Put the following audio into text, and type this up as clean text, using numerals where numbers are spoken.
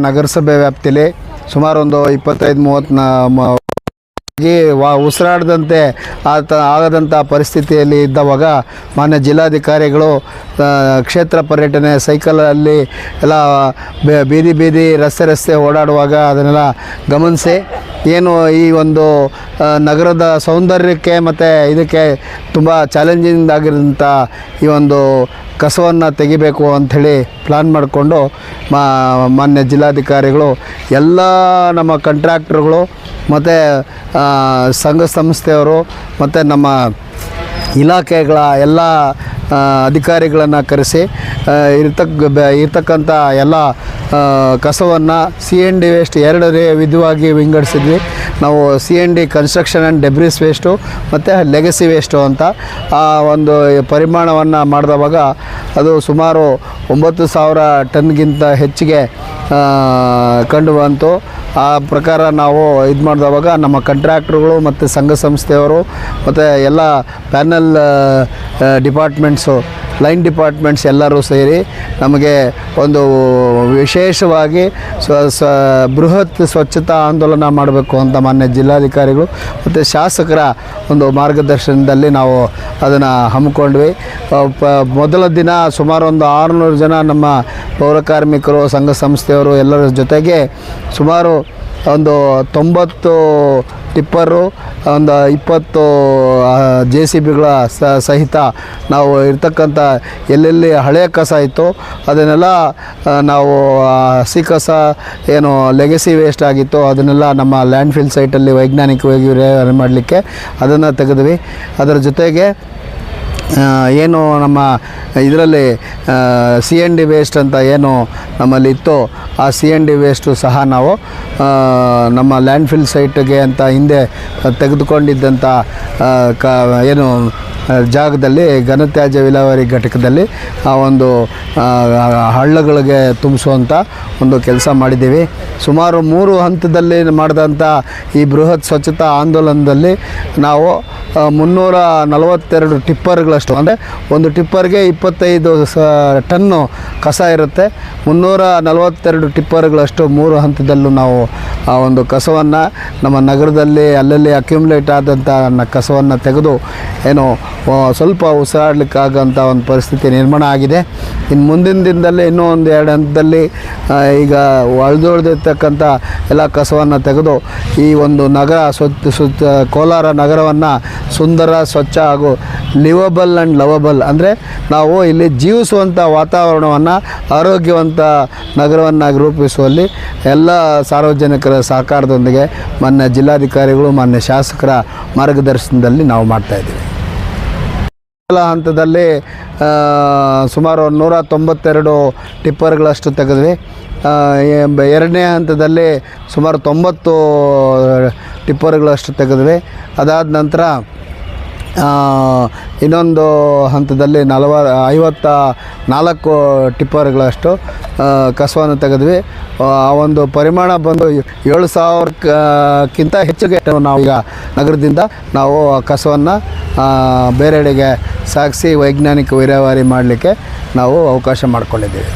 ನಗರಸಭೆ ವ್ಯಾಪ್ತಿಯಲ್ಲಿ ಸುಮಾರು ಒಂದು 25-30 ಉಸಿರಾಡದಂತೆ ಆಗದಂಥ ಪರಿಸ್ಥಿತಿಯಲ್ಲಿ ಇದ್ದವಾಗ ಮಾನ್ಯ ಜಿಲ್ಲಾಧಿಕಾರಿಗಳು ಕ್ಷೇತ್ರ ಪರ್ಯಟನೆ ಸೈಕಲಲ್ಲಿ ಎಲ್ಲ ಬೀದಿ ರಸ್ತೆ ಓಡಾಡುವಾಗ ಅದನ್ನೆಲ್ಲ ಗಮನಿಸಿ ಏನು ಈ ಒಂದು ನಗರದ ಸೌಂದರ್ಯಕ್ಕೆ ಮತ್ತು ಇದಕ್ಕೆ ತುಂಬ ಚಾಲೆಂಜಿಂಗ್ ಆಗಿರೋಂಥ ಈ ಒಂದು ಕಸವನ್ನು ತೆಗಿಬೇಕು ಅಂಥೇಳಿ ಪ್ಲ್ಯಾನ್ ಮಾಡಿಕೊಂಡು ಮಾನ್ಯ ಜಿಲ್ಲಾಧಿಕಾರಿಗಳು ಎಲ್ಲ ನಮ್ಮ ಕಾಂಟ್ರಾಕ್ಟರ್ಗಳು ಮತ್ತು ಸಂಘ ಸಂಸ್ಥೆಯವರು ಮತ್ತು ನಮ್ಮ ಇಲಾಖೆಗಳ ಎಲ್ಲ ಅಧಿಕಾರಿಗಳನ್ನು ಕರೆಸಿ ಇರ್ತಕ್ಕಂಥ ಎಲ್ಲ ಕಸವನ್ನು CND ವೇಸ್ಟ್ 2 ವಿಧವಾಗಿ ವಿಂಗಡಿಸಿದ್ವಿ ನಾವು. CND construction and debris waste ಮತ್ತು ಲೆಗಸಿ ವೇಸ್ಟು ಅಂತ ಆ ಒಂದು ಪರಿಮಾಣವನ್ನು ಮಾಡಿದವಾಗ ಅದು ಸುಮಾರು 9,000 ಟನ್ಗಿಂತ ಹೆಚ್ಚಿಗೆ ಕಂಡು ಬಂತು. ಆ ಪ್ರಕಾರ ನಾವು ಇದು ಮಾಡಿದವಾಗ ನಮ್ಮ ಕಾಂಟ್ರಾಕ್ಟ್ರುಗಳು ಮತ್ತು ಸಂಘ ಸಂಸ್ಥೆಯವರು ಮತ್ತು ಎಲ್ಲ ಪ್ಯಾನಲ್ ಡಿಪಾರ್ಟ್ಮೆಂಟ್ಸು ಲೈನ್ ಡಿಪಾರ್ಟ್ಮೆಂಟ್ಸ್ ಎಲ್ಲರೂ ಸೇರಿ ನಮಗೆ ಒಂದು ವಿಶೇಷವಾಗಿ ಬೃಹತ್ ಸ್ವಚ್ಛತಾ ಆಂದೋಲನ ಮಾಡಬೇಕು ಅಂತ ಮಾನ್ಯ ಜಿಲ್ಲಾಧಿಕಾರಿಗಳು ಮತ್ತು ಶಾಸಕರ ಒಂದು ಮಾರ್ಗದರ್ಶನದಲ್ಲಿ ನಾವು ಅದನ್ನು ಹಮ್ಮಿಕೊಂಡ್ವಿ. ಮೊದಲ ದಿನ ಸುಮಾರು ಒಂದು 600 ಜನ ನಮ್ಮ ಪೌರ ಕಾರ್ಮಿಕರು ಸಂಘ ಸಂಸ್ಥೆಯವರು ಎಲ್ಲರ ಜೊತೆಗೆ ಸುಮಾರು ಒಂದು 90 ಟಿಪ್ಪರು ಒಂದು 20 JCBಗಳ ಸಹಿತ ನಾವು ಇರ್ತಕ್ಕಂಥ ಎಲ್ಲೆಲ್ಲಿ ಹಳೆಯ ಕಸ ಇತ್ತು ಅದನ್ನೆಲ್ಲ ನಾವು ಹಸಿ ಕಸ ಏನು ಲೆಗಸಿ ವೇಸ್ಟ್ ಆಗಿತ್ತು ಅದನ್ನೆಲ್ಲ ನಮ್ಮ ಲ್ಯಾಂಡ್ಫಿಲ್ ಸೈಟಲ್ಲಿ ವೈಜ್ಞಾನಿಕವಾಗಿ ಮಾಡಲಿಕ್ಕೆ ಅದನ್ನು ತೆಗೆದ್ವಿ. ಅದರ ಜೊತೆಗೆ ಏನು ನಮ್ಮ ಇದರಲ್ಲಿ CND ವೇಸ್ಟ್ ಅಂತ ಏನು ನಮ್ಮಲ್ಲಿ ಇತ್ತು ಆ CND ವೇಸ್ಟು ಸಹ ನಾವು ನಮ್ಮ ಲ್ಯಾಂಡ್ಫಿಲ್ ಸೈಟ್ಗೆ ಅಂತ ಹಿಂದೆ ತೆಗೆದುಕೊಂಡಿದ್ದಂಥ ಏನು ಜಾಗದಲ್ಲಿ ಘನತ್ಯಾಜ್ಯ ವಿಲೇವಾರಿ ಘಟಕದಲ್ಲಿ ಆ ಒಂದು ಹಳ್ಳಗಳಿಗೆ ತುಂಬಿಸುವಂಥ ಒಂದು ಕೆಲಸ ಮಾಡಿದ್ದೀವಿ. ಸುಮಾರು 3 ಹಂತದಲ್ಲಿ ಮಾಡಿದಂಥ ಈ ಬೃಹತ್ ಸ್ವಚ್ಛತಾ ಆಂದೋಲನದಲ್ಲಿ ನಾವು 342 ಟಿಪ್ಪರ್ಗಳಷ್ಟು, ಅಂದರೆ ಒಂದು ಟಿಪ್ಪರ್ಗೆ 25 ಟನ್ನು ಕಸ ಇರುತ್ತೆ. 342 ಟಿಪ್ಪರ್ಗಳಷ್ಟು 3 ಹಂತದಲ್ಲೂ ನಾವು ಆ ಒಂದು ಕಸವನ್ನು ನಮ್ಮ ನಗರದಲ್ಲಿ ಅಲ್ಲಲ್ಲಿ ಅಕ್ಯುಮುಲೇಟ್ ಆದಂಥ ಕಸವನ್ನು ತೆಗೆದು ಏನು ಸ್ವಲ್ಪ ಉಸಿರಾಡಲಿಕ್ಕಾಗಂಥ ಒಂದು ಪರಿಸ್ಥಿತಿ ನಿರ್ಮಾಣ ಆಗಿದೆ. ಇನ್ನು ಮುಂದಿನ ದಿನದಲ್ಲಿ ಇನ್ನೂ ಒಂದು 2 ಹಂತದಲ್ಲಿ ಈಗ ಅಳ್ದೊಳ್ದಿರ್ತಕ್ಕಂಥ ಎಲ್ಲ ಕಸವನ್ನು ತೆಗೆದು ಈ ಒಂದು ನಗರ ಕೋಲಾರ ನಗರವನ್ನು ಸುಂದರ, ಸ್ವಚ್ಛ ಹಾಗೂ ಲಿವಬಲ್ ಆ್ಯಂಡ್ ಲವಬಲ್, ಅಂದರೆ ನಾವು ಇಲ್ಲಿ ಜೀವಿಸುವಂಥ ವಾತಾವರಣವನ್ನು ಆರೋಗ್ಯವಂತ ನಗರವನ್ನಾಗಿ ರೂಪಿಸುವಲ್ಲಿ ಎಲ್ಲ ಸಾರ್ವಜನಿಕರ ಸಹಕಾರದೊಂದಿಗೆ ಮಾನ್ಯ ಜಿಲ್ಲಾಧಿಕಾರಿಗಳು ಮಾನ್ಯ ಶಾಸಕರ ಮಾರ್ಗದರ್ಶನದಲ್ಲಿ ನಾವು ಮಾಡ್ತಾಯಿದ್ದೀವಿ. ಮೊದಲ ಹಂತದಲ್ಲಿ ಸುಮಾರು 192 ಟಿಪ್ಪರ್ಗಳಷ್ಟು ತೆಗೆದ್ವಿ. ಎರಡನೇ ಹಂತದಲ್ಲಿ ಸುಮಾರು 90 ಟಿಪ್ಪರ್ಗಳಷ್ಟು ತೆಗೆದ್ವಿ. ಅದಾದ ನಂತರ ಇನ್ನೊಂದು ಹಂತದಲ್ಲಿ 54 ಟಿಪ್ಪರ್ಗಳಷ್ಟು ಕಸವನ್ನು ತೆಗೆದ್ವಿ. ಆ ಒಂದು ಪರಿಮಾಣ ಬಂದು 7,000ಕ್ಕಿಂತ ಹೆಚ್ಚಿಗೆ ನಾವು ಈಗ ನಗರದಿಂದ ನಾವು ಕಸವನ್ನು ಬೇರೆಡೆಗೆ ಸಾಗಿಸಿ ವೈಜ್ಞಾನಿಕ ವಿಲೇವಾರಿ ಮಾಡಲಿಕ್ಕೆ ನಾವು ಅವಕಾಶ ಮಾಡಿಕೊಂಡಿದ್ದೀವಿ.